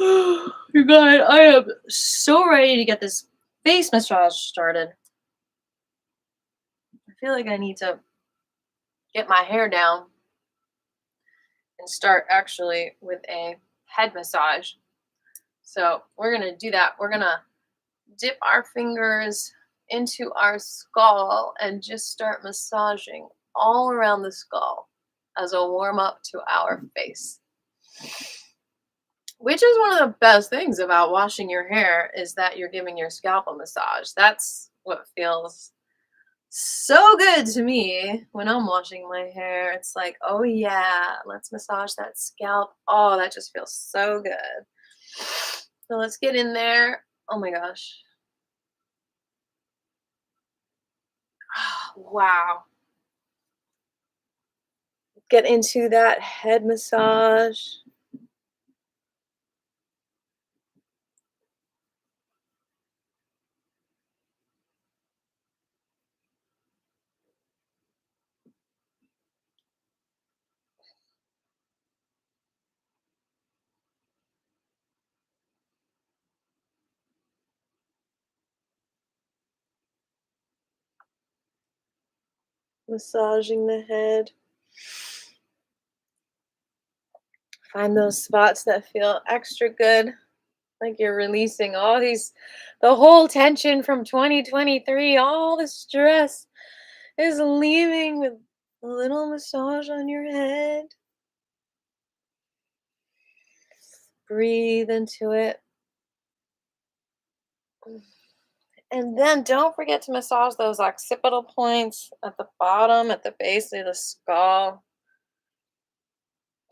You guys, I am so ready to get this face massage started. I feel like I need to get my hair down and start actually with a head massage. So we're gonna do that. We're gonna dip our fingers into our skull and just start massaging all around the skull as a warm up to our face. Which is one of the best things about washing your hair is that you're giving your scalp a massage. That's what feels so good to me when I'm washing my hair. It's like, oh yeah, let's massage that scalp. Oh, that just feels so good. So let's get in there. Oh my gosh. Wow. Get into that head massage. Massaging the head. Find those spots that feel extra good. Like you're releasing the whole tension from 2023, all the stress is leaving with a little massage on your head. Breathe into it. And then don't forget to massage those occipital points at the bottom, at the base of the skull.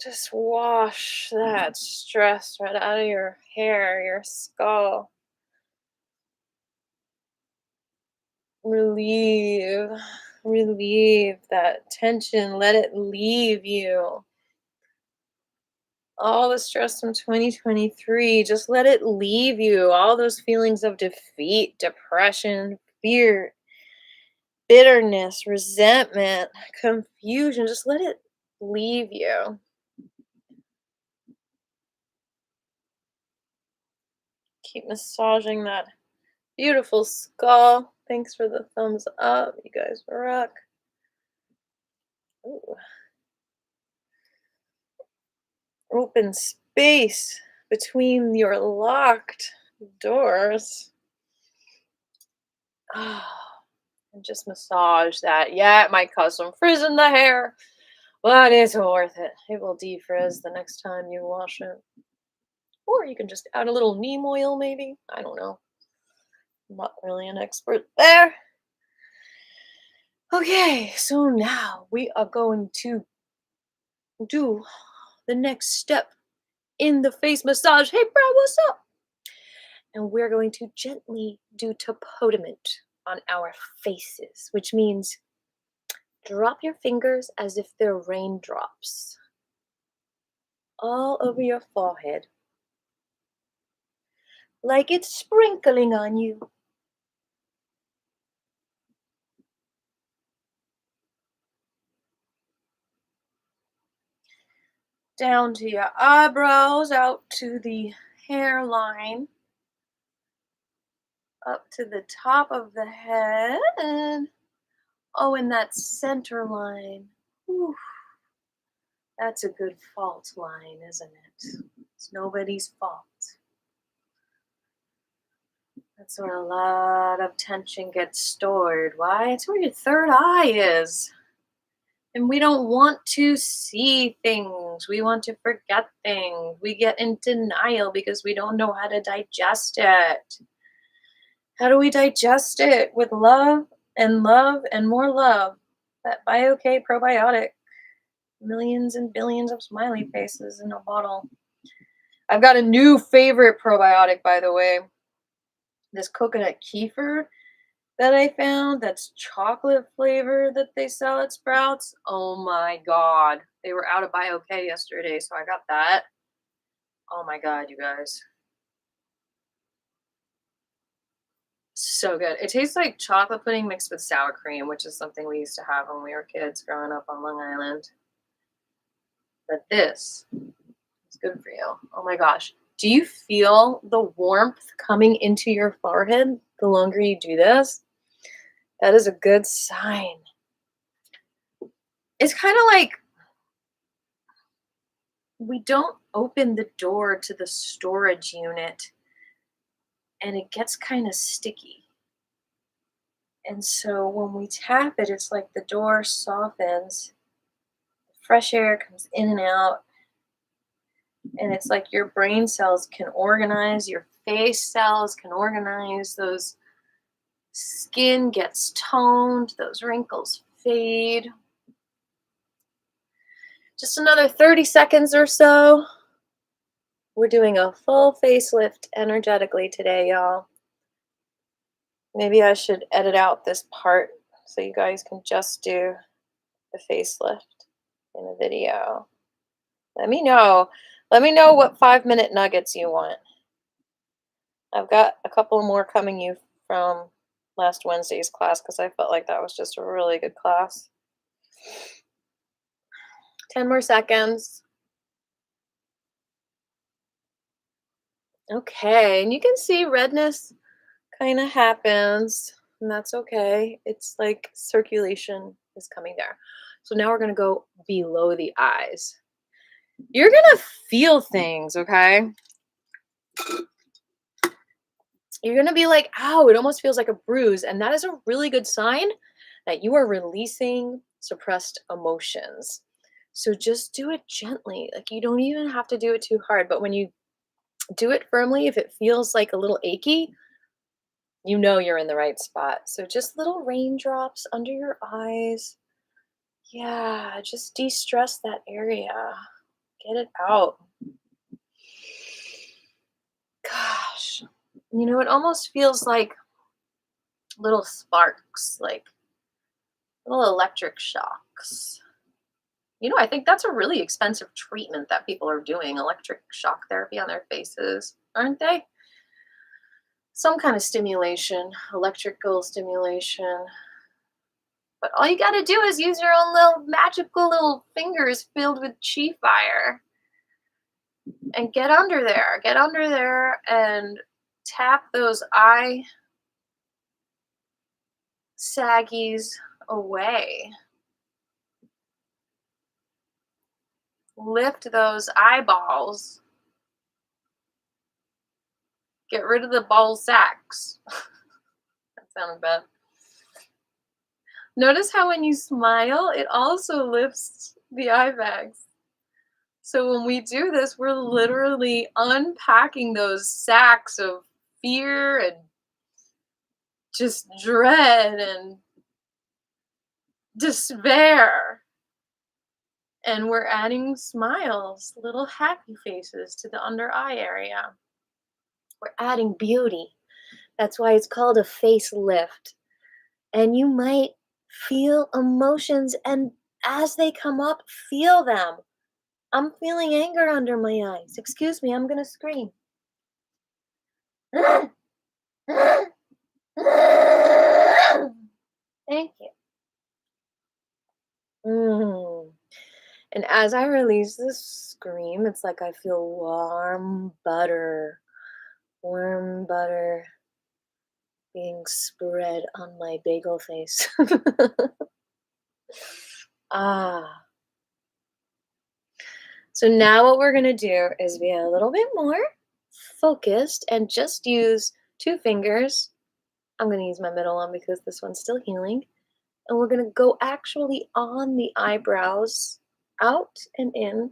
Just wash that stress right out of your hair, your skull. Relieve, relieve that tension. Let it leave you. All the stress from 2023, just let it leave you. All those feelings of defeat, depression, fear, bitterness, resentment, confusion, just let it leave you. Keep massaging that beautiful skull. Thanks for the thumbs up. You guys rock. Ooh. Open space between your locked doors. And just massage that. Yeah, it might cause some frizz in the hair, but it's worth it. It will defrizz the next time you wash it. Or you can just add a little neem oil, maybe. I don't know. I'm not really an expert there. Okay, so now we are going to do the next step in the face massage. Hey, bro, what's up? And we're going to gently do tapotement on our faces, which means drop your fingers as if they're raindrops all over your forehead, like it's sprinkling on you. Down to your eyebrows, out to the hairline, up to the top of the head, and oh, in that center line. Whew, that's a good fault line, isn't it? It's nobody's fault. That's where a lot of tension gets stored. Why? It's where your third eye is. And we don't want to see things. We want to forget things. We get in denial because we don't know how to digest it. How do we digest it? With love and more love. That BioK probiotic. Millions and billions of smiley faces in a bottle. I've got a new favorite probiotic, by the way. This coconut kefir that I found that's chocolate flavor that they sell at Sprouts. Oh my god. They were out of BioK yesterday, so I got that. Oh my god, you guys. So good. It tastes like chocolate pudding mixed with sour cream, which is something we used to have when we were kids growing up on Long Island. But this is good for you. Oh my gosh. Do you feel the warmth coming into your forehead the longer you do this? That is a good sign. It's kind of like we don't open the door to the storage unit and it gets kind of sticky. And so when we tap it, it's like the door softens, fresh air comes in and out, and it's like your brain cells can organize, your face cells can organize, those skin gets toned, those wrinkles fade. Just another 30 seconds or so. We're doing a full facelift energetically today, y'all. Maybe I should edit out this part so you guys can just do the facelift in a video. Let me know. Let me know what 5-minute nuggets you want. I've got a couple more coming you from last Wednesday's class because I felt like that was just a really good class. 10 more seconds. Okay, and you can see redness kind of happens, and that's okay. It's like circulation is coming there. So now we're going to go below the eyes. You're going to feel things, okay? You're going to be like, ow, it almost feels like a bruise. And that is a really good sign that you are releasing suppressed emotions. So just do it gently. Like you don't even have to do it too hard. But when you do it firmly, if it feels like a little achy, you know you're in the right spot. So just little raindrops under your eyes. Yeah, just de-stress that area. Get it out. Gosh. You know, it almost feels like little sparks, like little electric shocks. You know, I think that's a really expensive treatment that people are doing, electric shock therapy on their faces, aren't they? Some kind of stimulation, electrical stimulation. But all you got to do is use your own little magical little fingers filled with chi fire and get under there. Get under there and tap those eye saggies away. Lift those eyeballs. Get rid of the ball sacks. That sounded bad. Notice how when you smile, it also lifts the eye bags. So when we do this, we're literally unpacking those sacks of fear and just dread and despair. And we're adding smiles, little happy faces to the under eye area. We're adding beauty. That's why it's called a facelift. And you might feel emotions, and as they come up, feel them. I'm feeling anger under my eyes. Excuse me, I'm going to scream. Thank you. And as I release this scream, it's like I feel warm butter being spread on my bagel face. Ah. So now what we're going to do is be a little bit more focused and just use 2 fingers. I'm going to use my middle one because this one's still healing. And we're going to go actually on the eyebrows, out and in.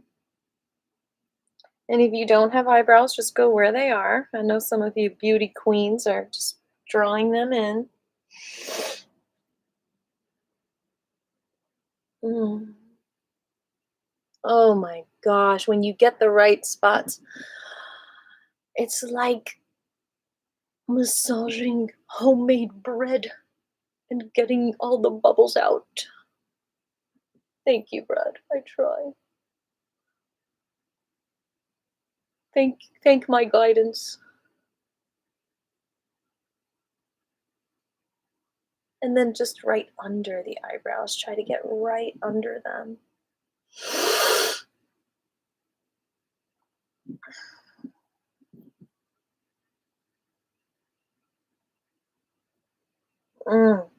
And if you don't have eyebrows, just go where they are. I know some of you beauty queens are just drawing them in. Oh my gosh, when you get the right spots, it's like massaging homemade bread and getting all the bubbles out. Thank you, bread. I try. Thank my guidance. And then just right under the eyebrows. Try to get right under them. Mm.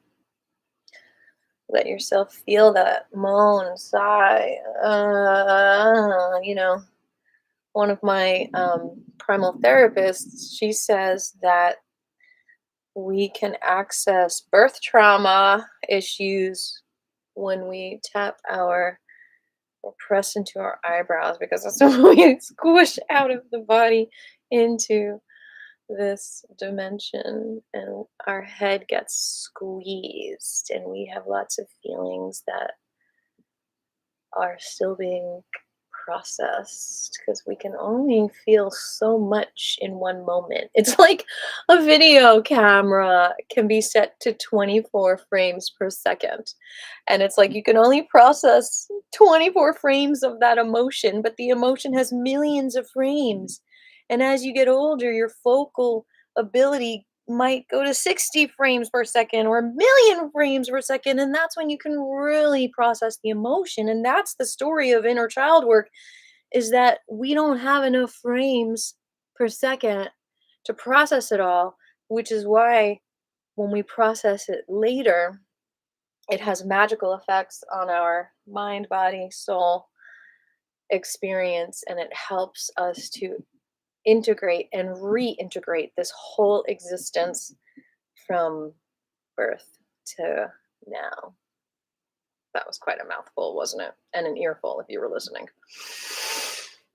Let yourself feel that moan, sigh. One of my primal therapists, she says that we can access birth trauma issues when we tap our or press into our eyebrows because that's when we squish out of the body into this dimension and our head gets squeezed and we have lots of feelings that are still being processed because we can only feel so much in one moment. It's like a video camera can be set to 24 frames per second. And it's like you can only process 24 frames of that emotion, but the emotion has millions of frames. And as you get older, your focal ability might go to 60 frames per second or a million frames per second, and that's when you can really process the emotion. And that's the story of inner child work, is that we don't have enough frames per second to process it all, which is why when we process it later, it has magical effects on our mind, body, soul experience, and it helps us to integrate and reintegrate this whole existence from birth to now. That was quite a mouthful, wasn't it? And an earful if you were listening.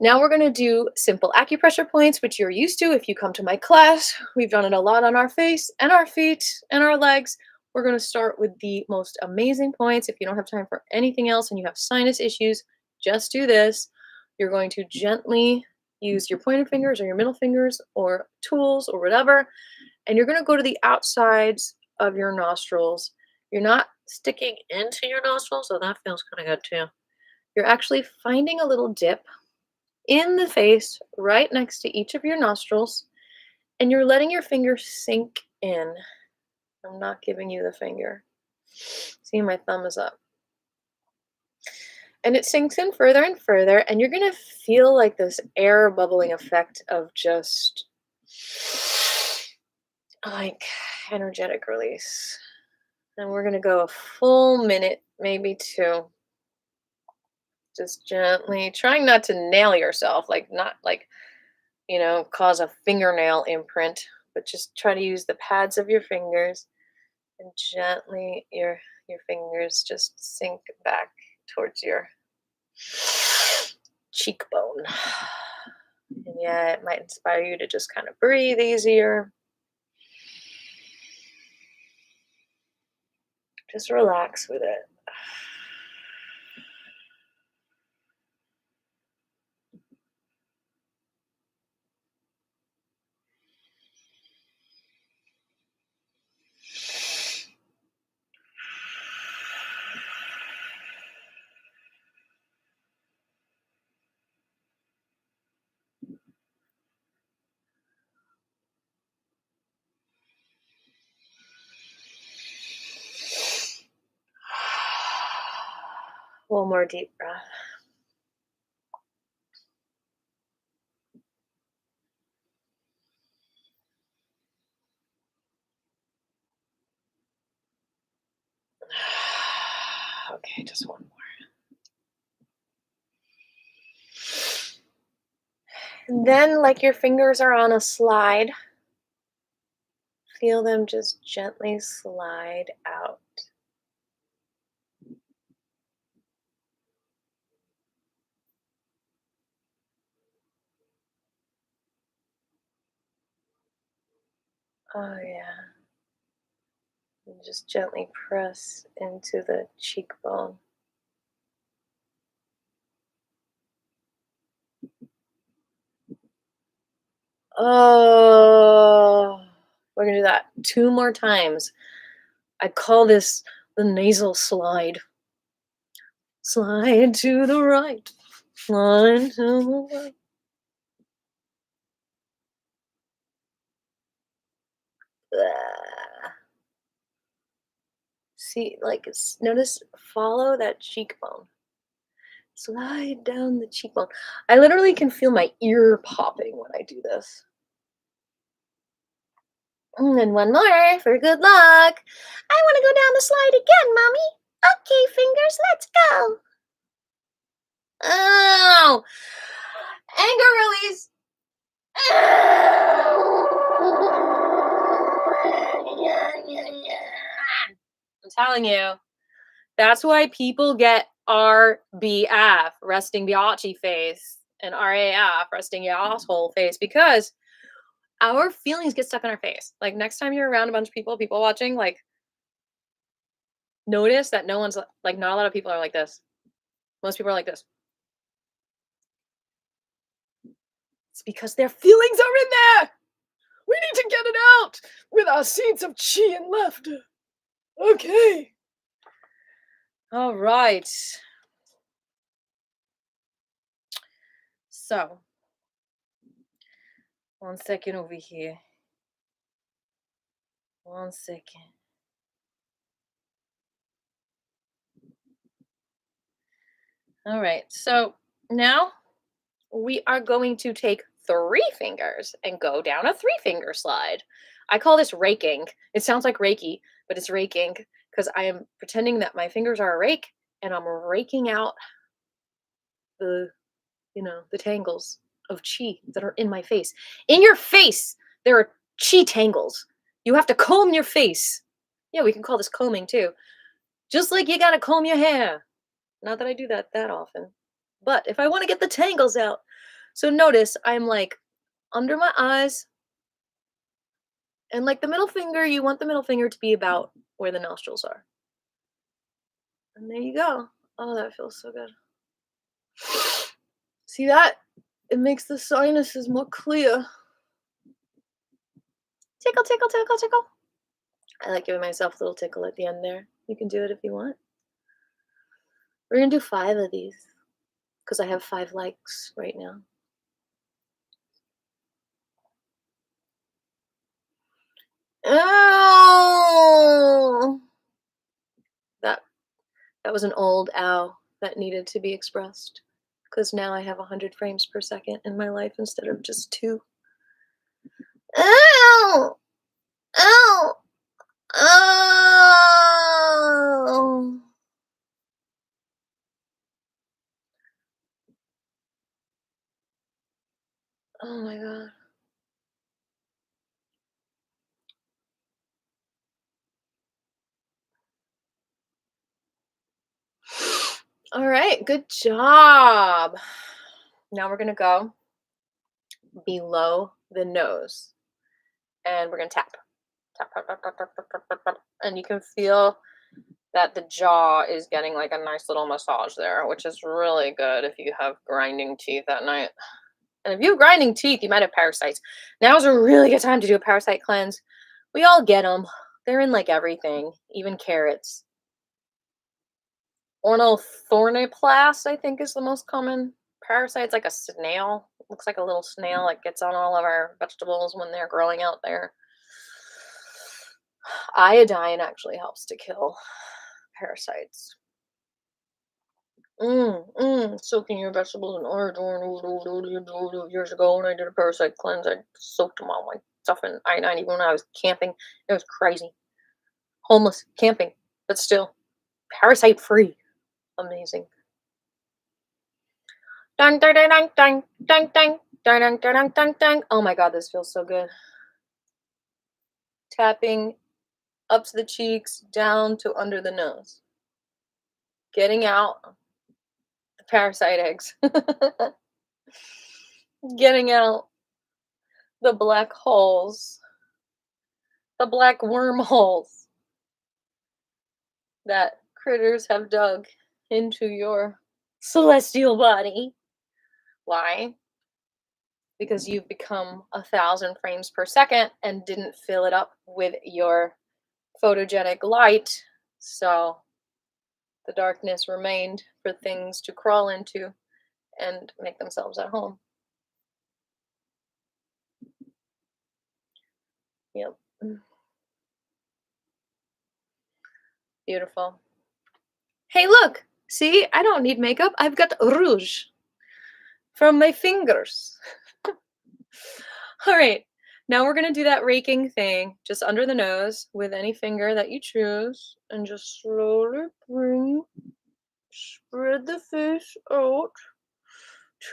Now we're going to do simple acupressure points, which you're used to if you come to my class. We've done it a lot on our face and our feet and our legs. We're going to start with the most amazing points. If you don't have time for anything else and you have sinus issues, just do this. You're going to gently use your pointer fingers or your middle fingers or tools or whatever, and you're going to go to the outsides of your nostrils. You're not sticking into your nostrils, so that feels kind of good too. You're actually finding a little dip in the face right next to each of your nostrils, and you're letting your finger sink in. I'm not giving you the finger. See, my thumb is up. And it sinks in further and further, and you're going to feel like this air bubbling effect of just like energetic release. And we're going to go a full minute, maybe two. Just gently trying not to nail yourself, like not like, cause a fingernail imprint, but just try to use the pads of your fingers and gently your fingers just sink back towards your cheekbone. And yeah, it might inspire you to just kind of breathe easier. Just relax with it. One more deep breath. Okay, just one more. And then, like your fingers are on a slide, feel them just gently slide out. Oh, yeah. And just gently press into the cheekbone. Oh, we're going to do that 2 more times. I call this the nasal slide. Slide to the right. Slide to the left. Ah. See, like, notice, follow that cheekbone. Slide down the cheekbone. I literally can feel my ear popping when I do this. And one more for good luck. I want to go down the slide again, Mommy. Okay, fingers, let's go. Oh, anger release. I'm telling you, that's why people get RBF, resting biatchy face, and RAF, resting your asshole face, because our feelings get stuck in our face. Like next time you're around a bunch of people watching, like notice that no one's like, not a lot of people are like this. Most people are like this. It's because their feelings are in there. We need to get it out with our seeds of chi and laughter. Okay. All right. So, one second over here. One second. All right. So now we are going to take 3 fingers and go down a 3-finger slide. I call this raking. It sounds like Reiki, but it's raking because I am pretending that my fingers are a rake and I'm raking out the, the tangles of chi that are in my face. In your face, there are chi tangles. You have to comb your face. Yeah, we can call this combing too. Just like you gotta comb your hair. Not that I do that often. But if I want to get the tangles out. So notice I'm like under my eyes, and like the middle finger, you want the middle finger to be about where the nostrils are. And there you go. Oh, that feels so good. See that? It makes the sinuses more clear. Tickle, tickle, tickle, tickle. I like giving myself a little tickle at the end there. You can do it if you want. We're going to do 5 of these because I have 5 likes right now. Oh! That was an old ow that needed to be expressed because now I have 100 frames per second in my life instead of just 2. Ow! Ow! Oh! Oh my god. All right, good job. Now we're going to go below the nose and we're going to tap. Tap, tap, tap, tap, tap, tap, tap, tap. And you can feel that the jaw is getting like a nice little massage there, which is really good if you have grinding teeth at night. And if you have grinding teeth, you might have parasites. Now is a really good time to do a parasite cleanse. We all get them. They're in like everything, even carrots. Ornithornioplast, I think, is the most common parasite. It's like a snail. It looks like a little snail. It gets on all of our vegetables when they're growing out there. Iodine actually helps to kill parasites. Soaking your vegetables in iodine. Years ago when I did a parasite cleanse, I soaked them all my stuff in iodine even when I was camping. It was crazy. Homeless, camping, but still parasite free. Amazing. Dun, dun, dun, dun, dun, dun, dun, dun, dun, dun, dun. Oh my god, this feels so good. Tapping up to the cheeks, down to under the nose. Getting out the parasite eggs. Getting out the black holes. The black wormholes that critters have dug into your celestial body. Why? Because you've become 1,000 frames per second and didn't fill it up with your photogenic light, so the darkness remained for things to crawl into and make themselves at home. Yep. Beautiful. Hey, look! See, I don't need makeup. I've got rouge from my fingers. All right. Now we're gonna do that raking thing just under the nose with any finger that you choose and just slowly spread the face out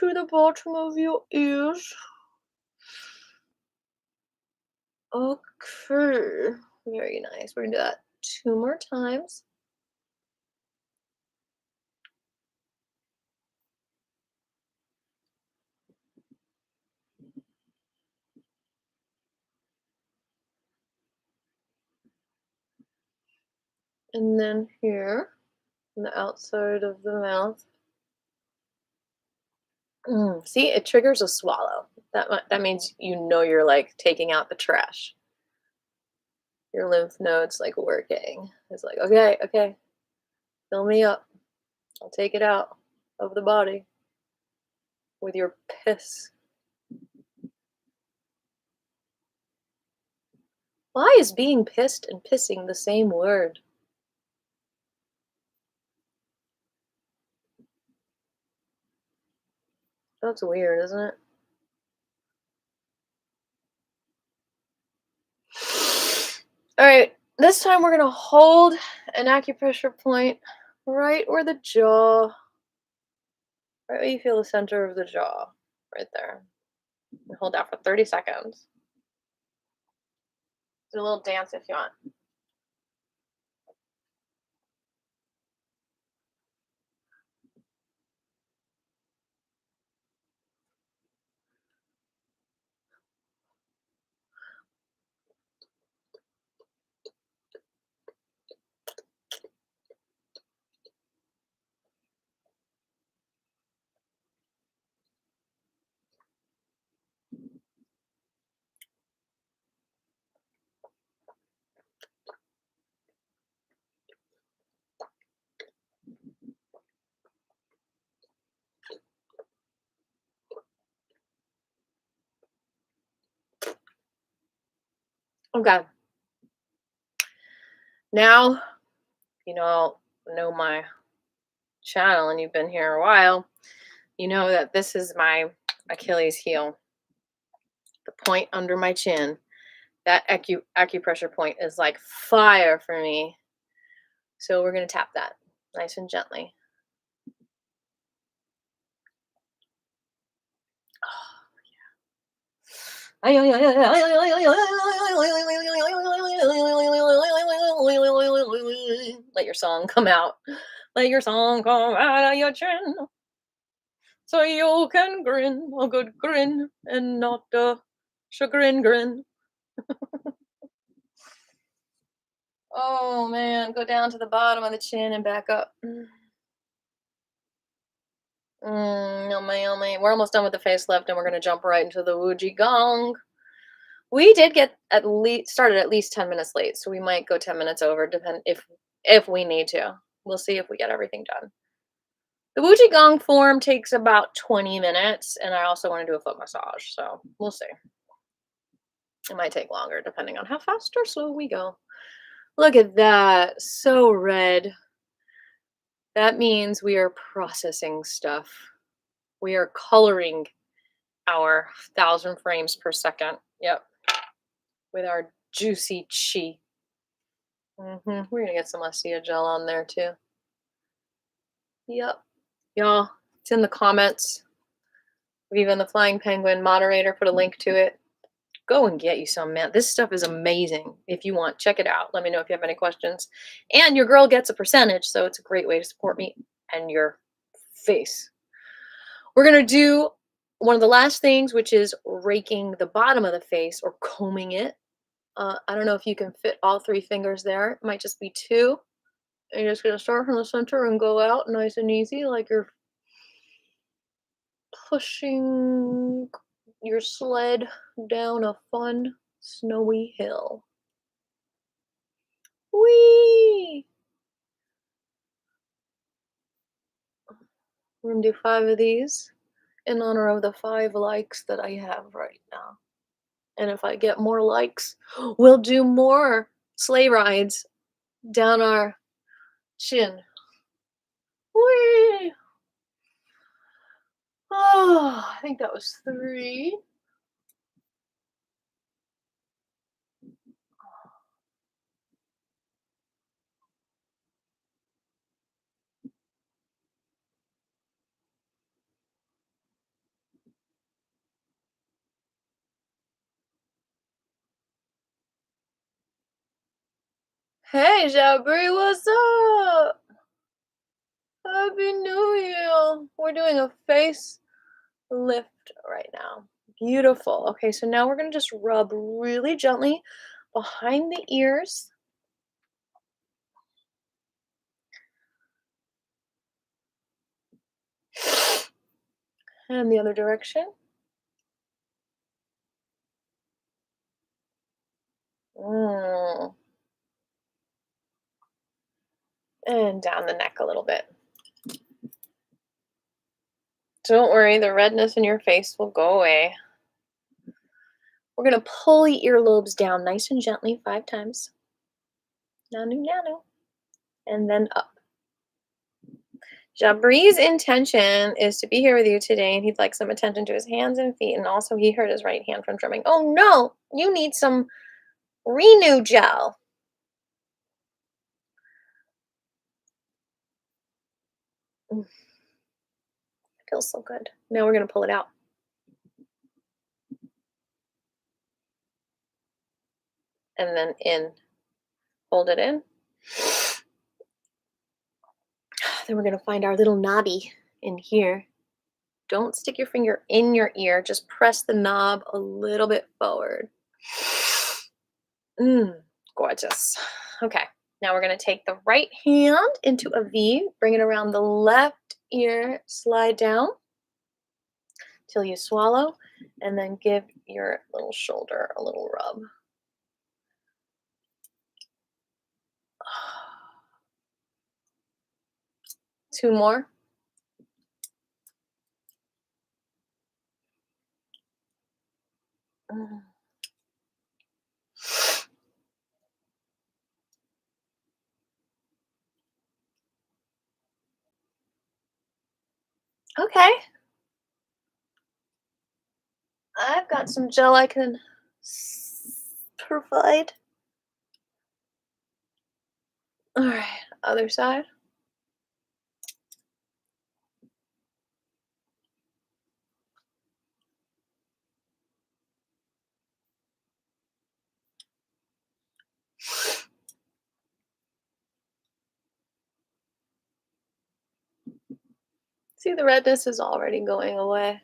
to the bottom of your ears. Okay, very nice. We're gonna do that 2 more times. And then here, on the outside of the mouth. See, it triggers a swallow. That means you know you're, like, taking out the trash. Your lymph nodes, like, working. It's like, "Okay, okay, fill me up. I'll take it out of the body with your piss." Why is being pissed and pissing the same word? That's weird, isn't it? Alright, this time we're gonna hold an acupressure point right where the jaw, right where you feel the center of the jaw, right there. And hold that for 30 seconds. Do a little dance if you want. Okay. Now, you know my channel and you've been here a while, you know that this is my Achilles heel. The point under my chin. That acupressure point is like fire for me. So we're gonna tap that nice and gently. Let your song come out. Let your song come out of your chin. So you can grin, a good grin, and not a chagrin grin. Oh man, go down to the bottom of the chin and back up. Yummy, yummy. We're almost done with the facelift, and we're gonna jump right into the Wuji Gong. We did get at least started at least 10 minutes late, so we might go 10 minutes over, depend if we need to. We'll see if we get everything done. The Wuji Gong form takes about 20 minutes, and I also want to do a foot massage, so we'll see. It might take longer depending on how fast or slow we go. Look at that, so red. That means we are processing stuff. We are coloring our 1,000 frames per second. Yep. With our juicy chi. We're going to get some Osea gel on there too. Yep. Y'all, it's in the comments. Even the Flying Penguin moderator put a link to it. Go and get you some, man. This stuff is amazing. If you want, check it out. Let me know if you have any questions. And your girl gets a percentage, so it's a great way to support me and your face. We're going to do one of the last things, which is raking the bottom of the face or combing it. I don't know if you can fit all 3 fingers there. It might just be 2. And you're just going to start from the center and go out nice and easy, like you're pushing your sled down a fun, snowy hill. Whee! We're going to do 5 of these in honor of the 5 likes that I have right now. And if I get more likes, we'll do more sleigh rides down our chin. Whee! Oh, I think that was 3. Hey, Jabri, what's up? Happy New Year. We're doing a face lift right now. Beautiful. Okay, so now we're going to just rub really gently behind the ears and the other direction. Mm. And down the neck a little bit. Don't worry, the redness in your face will go away. We're going to pull the earlobes down nice and gently 5 times. Nanu, nanu. And then up. Jabri's intention is to be here with you today, and he'd like some attention to his hands and feet, and also he hurt his right hand from drumming. Oh no, you need some Renew gel. Mm, feels so good. Now we're going to pull it out. And then in. Hold it in. Then we're going to find our little knobby in here. Don't stick your finger in your ear. Just press the knob a little bit forward. Gorgeous. Okay, now we're going to take the right hand into a V, bring it around the left ear, slide down till you swallow, and then give your little shoulder a little rub. 2 more. Okay. I've got some gel I can provide. All right, other side. See, the redness is already going away.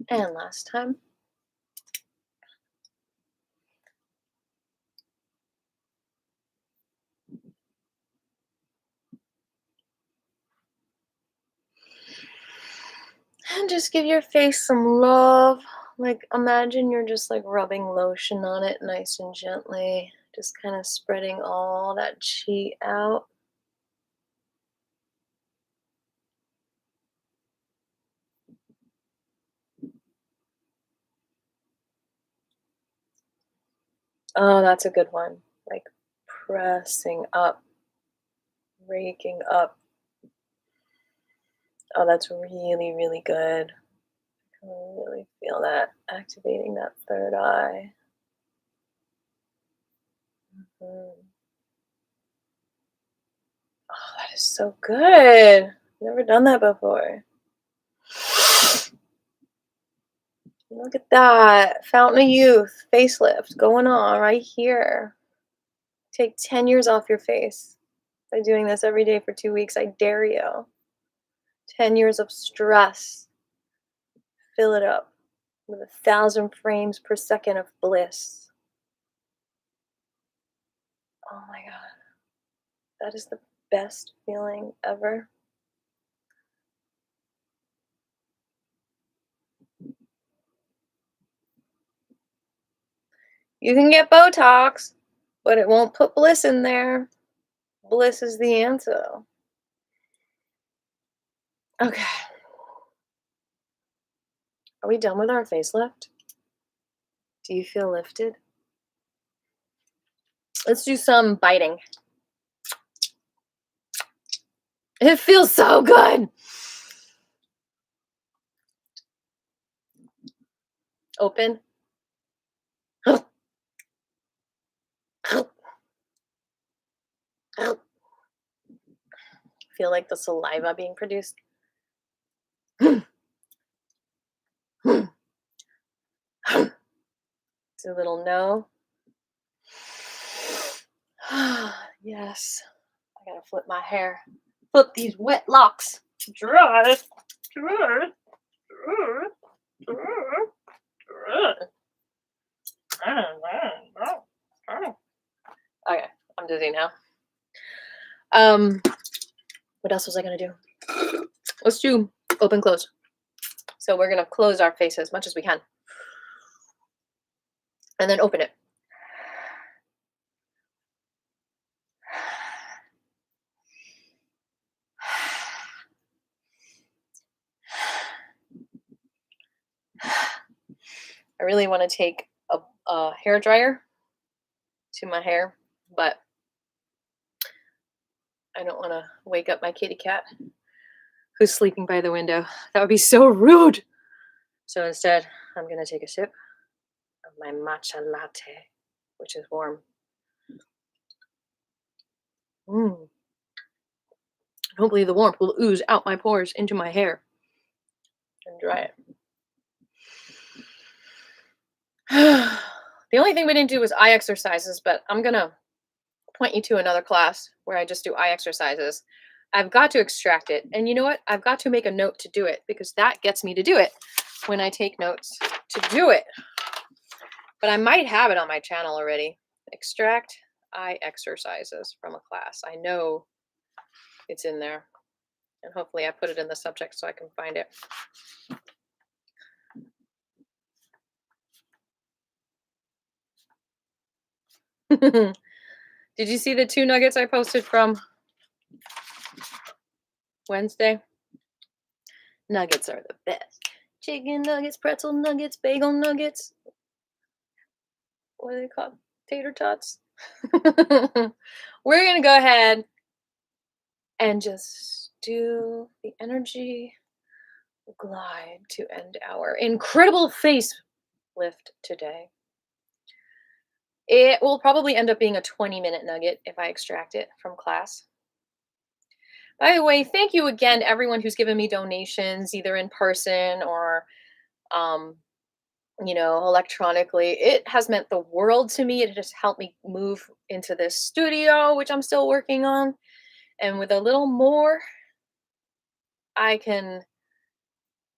And last time. And just give your face some love. Like, imagine you're just like rubbing lotion on it nice and gently. Just kind of spreading all that chi out. Oh, that's a good one. Like pressing up, raking up. Oh, that's really, really good. I can really feel that activating that third eye. Mm. Oh, that is so good. Never done that before. Look at that. Fountain of Youth, facelift going on right here. Take 10 years off your face by doing this every day for 2 weeks. I dare you. 10 years of stress. Fill it up with 1,000 frames per second of bliss. Oh my God. That is the best feeling ever. You can get Botox, but it won't put bliss in there. Bliss is the answer. Okay. Are we done with our facelift? Do you feel lifted? Let's do some biting. It feels so good. Open. Feel like the saliva being produced. Do a little no. Yes. I gotta flip my hair. Flip these wet locks. Dry. Dry. Dry. Dry. Okay, I'm dizzy now. What else was I gonna do? Let's do open close. So we're gonna close our face as much as we can, and then open it. I really want to take a hair dryer to my hair, but I don't want to wake up my kitty cat who's sleeping by the window. That would be so rude. So instead, I'm going to take a sip of my matcha latte, which is warm. Hopefully the warmth will ooze out my pores into my hair and dry it. The only thing we didn't do was eye exercises, but I'm going to point you to another class where I just do eye exercises. I've got to extract it. And you know what? I've got to make a note to do it because that gets me to do it when I take notes to do it. But I might have it on my channel already. Extract eye exercises from a class. I know it's in there. And hopefully I put it in the subject so I can find it. Did you see the 2 nuggets I posted from Wednesday? Nuggets are the best. Chicken nuggets, pretzel nuggets, bagel nuggets. What are they called? Tater tots. We're going to go ahead and just do the energy glide to end our incredible face lift today. It will probably end up being a 20-minute nugget if I extract it from class. By the way, thank you again to everyone who's given me donations, either in person or, electronically. It has meant the world to me. It has helped me move into this studio, which I'm still working on. And with a little more, I can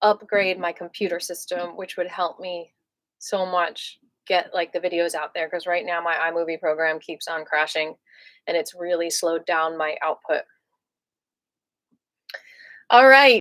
upgrade my computer system, which would help me so much get like the videos out there. Because right now my iMovie program keeps on crashing and it's really slowed down my output. All right.